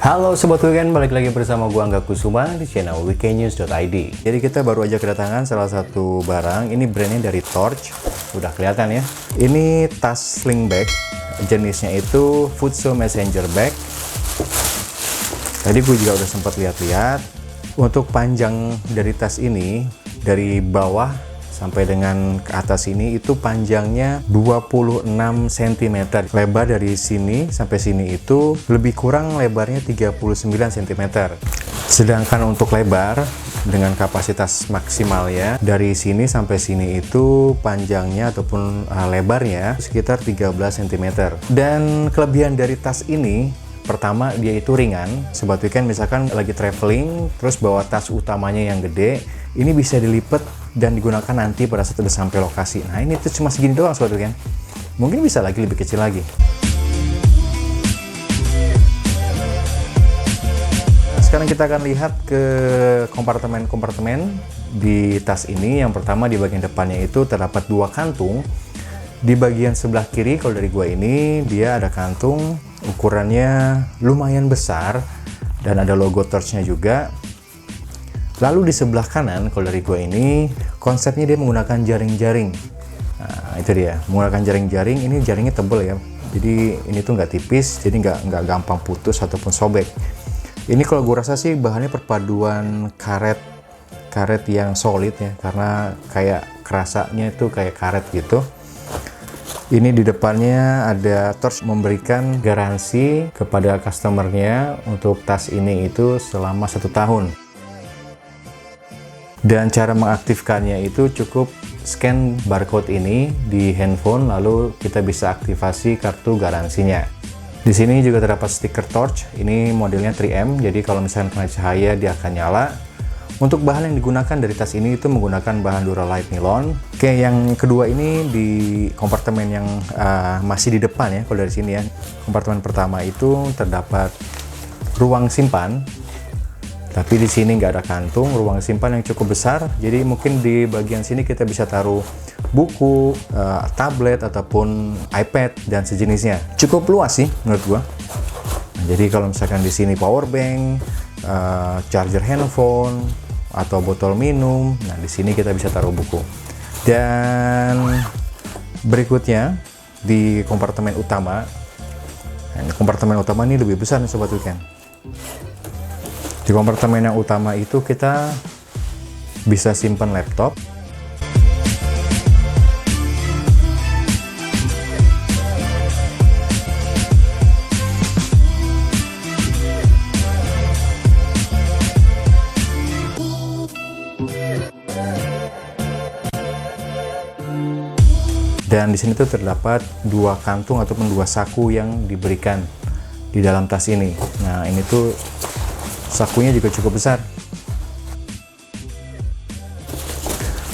Halo Sobat Weekend, balik lagi bersama gua Angga Kusuma di channel weekendnews.id. Jadi kita baru aja kedatangan salah satu barang, ini brandnya dari Torch, udah kelihatan ya. Ini tas sling bag, jenisnya itu Futso Messenger Bag. Tadi gue juga udah sempat lihat-lihat. Untuk panjang dari tas ini, dari bawah sampai dengan ke atas ini itu panjangnya 26 cm. Lebar dari sini sampai sini itu lebih kurang lebarnya 39 cm. Sedangkan untuk lebar dengan kapasitas maksimalnya dari sini sampai sini itu panjangnya ataupun lebarnya sekitar 13 cm. Dan kelebihan dari tas ini, pertama dia itu ringan. Sobat Weekend misalkan lagi traveling terus bawa tas utamanya yang gede, ini bisa dilipat dan digunakan nanti pada saat udah sampai lokasi. Nah ini tuh cuma segini doang Sobat Weekend. Mungkin bisa lagi lebih kecil lagi. Nah, sekarang kita akan lihat ke kompartemen-kompartemen di tas ini. Yang pertama di bagian depannya itu terdapat dua kantung. Di bagian sebelah kiri kalau dari gua ini dia ada kantung ukurannya lumayan besar dan ada logo Torch-nya juga. Lalu di sebelah kanan kalau dari gue ini konsepnya dia menggunakan jaring-jaring. Nah itu dia, menggunakan jaring-jaring. Ini jaringnya tebel ya, jadi ini tuh nggak tipis, jadi nggak gampang putus ataupun sobek. Ini kalau gue rasa sih bahannya perpaduan karet yang solid ya, karena kayak kerasanya itu kayak karet gitu. Ini di depannya ada Torch memberikan garansi kepada customernya untuk tas ini itu selama 1 tahun. Dan cara mengaktifkannya itu cukup scan barcode ini di handphone, lalu kita bisa aktifasi kartu garansinya. Di sini juga terdapat stiker Torch, ini modelnya 3M, jadi kalau misalnya kena cahaya dia akan nyala. Untuk bahan yang digunakan dari tas ini itu menggunakan bahan Duralite nilon. Oke, yang kedua ini di kompartemen yang masih di depan ya, kalau dari sini ya. Kompartemen pertama itu terdapat ruang simpan. Tapi di sini nggak ada kantung, ruang simpan yang cukup besar. Jadi mungkin di bagian sini kita bisa taruh buku, tablet ataupun iPad dan sejenisnya. Cukup luas sih menurut gua. Nah, jadi kalau misalkan di sini power bank, charger handphone atau botol minum, nah di sini kita bisa taruh buku. Dan berikutnya di kompartemen utama. Nah, ini kompartemen utama ini lebih besar nih Sobat Weekend. Di kompartemen yang utama itu kita bisa simpan laptop. Dan di sini tuh terdapat dua kantung ataupun dua saku yang diberikan di dalam tas ini. Nah, ini tuh sakunya juga cukup besar.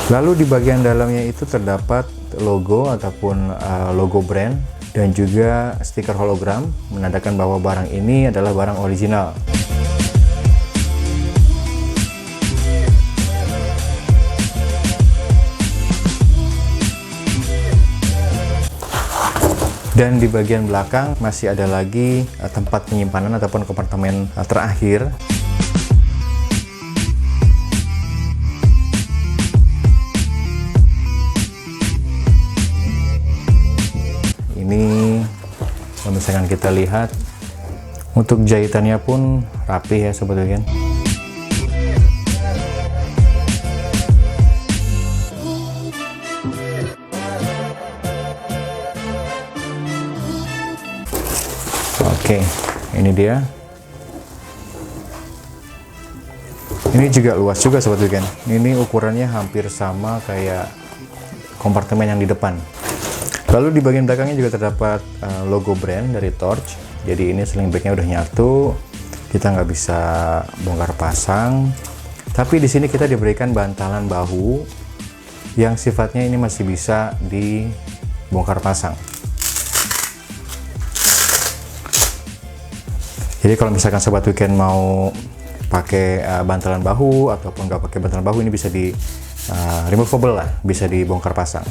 Lalu di bagian dalamnya itu terdapat logo ataupun logo brand dan juga stiker hologram menandakan bahwa barang ini adalah barang original. Dan di bagian belakang masih ada lagi tempat penyimpanan ataupun kompartemen terakhir. Ini kalau misalkan kita lihat untuk jahitannya pun rapi ya Sobat Weekend. Oke, ini dia. Ini juga luas juga Sobat Weekend. Ini ukurannya hampir sama kayak kompartemen yang di depan. Lalu di bagian belakangnya juga terdapat logo brand dari Torch. Jadi ini sling bagnya udah nyatu, kita nggak bisa bongkar pasang. Tapi di sini kita diberikan bantalan bahu yang sifatnya ini masih bisa dibongkar pasang. Jadi kalau misalkan Sobat Weekend mau pakai bantalan bahu ataupun nggak pakai bantalan bahu, ini bisa di removable lah, bisa dibongkar pasang.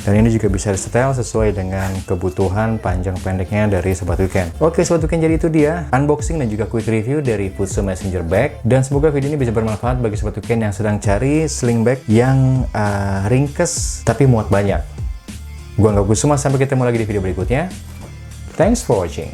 Dan ini juga bisa disetel sesuai dengan kebutuhan panjang pendeknya dari Sobat Weekend. Oke Sobat Weekend, jadi itu dia unboxing dan juga quick review dari Fuso Messenger Bag. Dan semoga video ini bisa bermanfaat bagi Sobat Weekend yang sedang cari sling bag yang ringkes tapi muat banyak. Gua Angga Kusuma, sampai ketemu lagi di video berikutnya. Thanks for watching.